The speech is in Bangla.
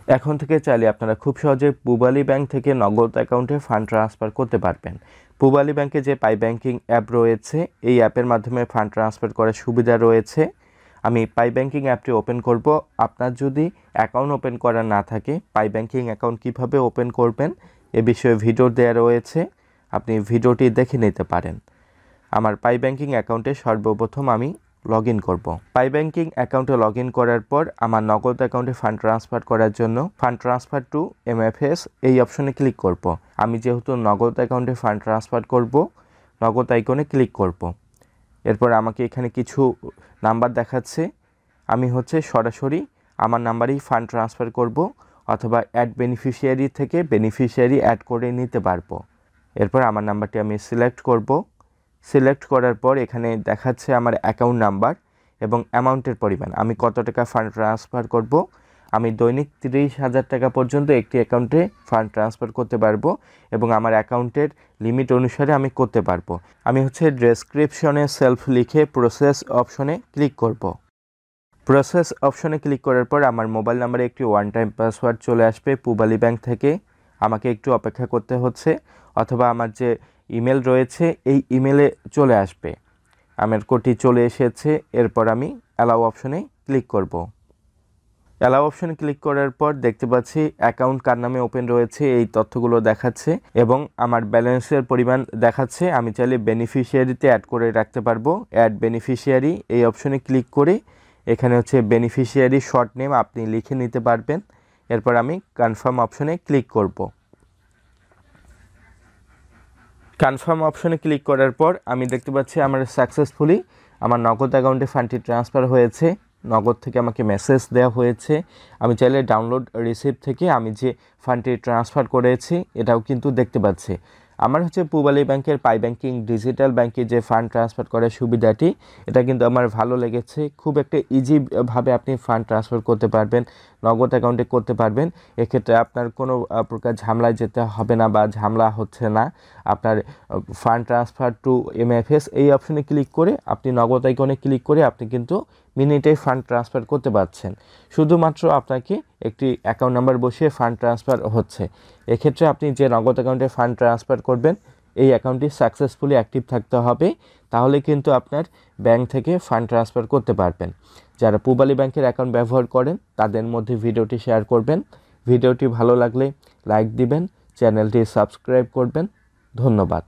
এখন থেকে চাইলে আপনারা খুব সহজে পূবালী ব্যাংক থেকে নগদ অ্যাকাউন্টে ফান্ড ট্রান্সফার করতে পারবেন। পূবালী ব্যাংকে যে পাই ব্যাংকিং অ্যাপ রয়েছে, এই অ্যাপের মাধ্যমে ফান্ড ট্রান্সফার করার সুবিধা রয়েছে। আমি পাই ব্যাংকিং অ্যাপটি ওপেন করব। আপনার যদি অ্যাকাউন্ট ওপেন করা না থাকে, পাই ব্যাংকিং অ্যাকাউন্ট কীভাবে ওপেন করবেন এ বিষয়ে ভিডিও দেওয়া রয়েছে, আপনি ভিডিওটি দেখে নিতে পারেন। আমার পাই ব্যাংকিং অ্যাকাউন্টে সর্বপ্রথম আমি লগ ইন করব। পাই ব্যাংকিং অ্যাকাউন্টে লগ ইন করার পর আমার নগদ অ্যাকাউন্টে ফান্ড ট্রান্সফার করার জন্য ফান্ড ট্রান্সফার টু এমএফএস এই অপশনে ক্লিক করব। আমি যেহেতু নগদ অ্যাকাউন্টে ফান্ড ট্রান্সফার করব, নগদ আইকনে ক্লিক করব। এরপর আমাকে এখানে কিছু নাম্বার দেখাচ্ছে। আমি সরাসরি আমার নাম্বারেই ফান্ড ট্রান্সফার করব, অথবা অ্যাড বেনিফিশিয়ারি থেকে বেনিফিশিয়ারি অ্যাড করে নিতে পারবো। এরপর আমার নাম্বারটি আমি সিলেক্ট করব। সিলেক্ট করার পর এখানে দেখাচ্ছে আমার অ্যাকাউন্ট নাম্বার এবং অ্যামাউন্টের পরিমাণ, আমি কত টাকা ফান্ড ট্রান্সফার করব। আমি দৈনিক 30,000 টাকা পর্যন্ত একটি অ্যাকাউন্টে ফান্ড ট্রান্সফার করতে পারবো এবং আমার অ্যাকাউন্টের লিমিট অনুসারে আমি করতে পারবো। আমি ডেসক্রিপশনে সেলফ লিখে প্রসেস অপশনে ক্লিক করব। প্রসেস অপশনে ক্লিক করার পর আমার মোবাইল নাম্বারে একটি ওয়ান টাইম পাসওয়ার্ড চলে আসবে পূবালী ব্যাংক থেকে। আমাকে একটু অপেক্ষা করতে হচ্ছে, অথবা আমার যে ইমেল রয়েছে এই ইমেলে চলে আসবে। আমার কোডটি চলে এসেছে। এরপর আমি অ্যালাউ অপশনে ক্লিক করব। অ্যালাউ অপশনে ক্লিক করার পর দেখতে পাচ্ছি অ্যাকাউন্ট কার নামে ওপেন রয়েছে এই তথ্যগুলো দেখাচ্ছে এবং আমার ব্যালেন্সের পরিমাণ দেখাচ্ছে। আমি চাইলে বেনিফিশিয়ারিতে অ্যাড করে রাখতে পারবো। অ্যাড বেনিফিশিয়ারি এই অপশনে ক্লিক করে এখানে বেনিফিশিয়ারি শর্ট নেম আপনি লিখে নিতে পারবেন। এরপর আমি কনফার্ম অপশনে ক্লিক করব। কনফার্ম অপশনে ক্লিক করার পর আমি দেখতে পাচ্ছি আমার সাকসেসফুলি আমার নগদ অ্যাকাউন্টে ফান্ডটি ট্রান্সফার হয়েছে। নগদ থেকে আমাকে মেসেজ দেওয়া হয়েছে। আমি চাইলে ডাউনলোড রিসিপ্ট থেকে আমি যে ফান্ডটি ট্রান্সফার করেছি এটাও কিন্তু দেখতে পাচ্ছি। আমার পূবালী ব্যাংকের পাই ব্যাংকিং ডিজিটাল ব্যাংকে যে ফান্ড ট্রান্সফার করার সুবিধাটি, এটা কিন্তু আমার ভালো লেগেছে। খুব একটা ইজিভাবে আপনি ফান্ড ট্রান্সফার করতে পারবেন, নগদ অ্যাকাউন্টে করতে পারবেন। এক্ষেত্রে আপনার কোনো প্রকার ঝামেলায় যেতে হবে না বা ঝামেলা হচ্ছে না। আপনার ফান্ড ট্রান্সফার টু এমএফএস এই অপশনে ক্লিক করে আপনি নগদ আইকনে ক্লিক করে আপনি কিন্তু মিনিটে ফান্ড ট্রান্সফার করতে পারছেন। শুধুমাত্র আপনাকে একটি অ্যাকাউন্ট নাম্বার বসিয়ে ফান্ড ট্রান্সফার হচ্ছে। এক্ষেত্রে আপনি যে নগদ অ্যাকাউন্টে ফান্ড ট্রান্সফার করবেন এই অ্যাকাউন্টটি সাকসেসফুলি অ্যাক্টিভ থাকতে হবে, তাহলে কিন্তু আপনার ব্যাংক থেকে ফান্ড ট্রান্সফার করতে পারবেন। যারা পূবালী ব্যাংকের অ্যাকাউন্ট ব্যবহার করেন তাদের মধ্যে ভিডিওটি শেয়ার করবেন। ভিডিওটি ভালো লাগলে লাইক দিবেন, চ্যানেলটি সাবস্ক্রাইব করবেন। ধন্যবাদ।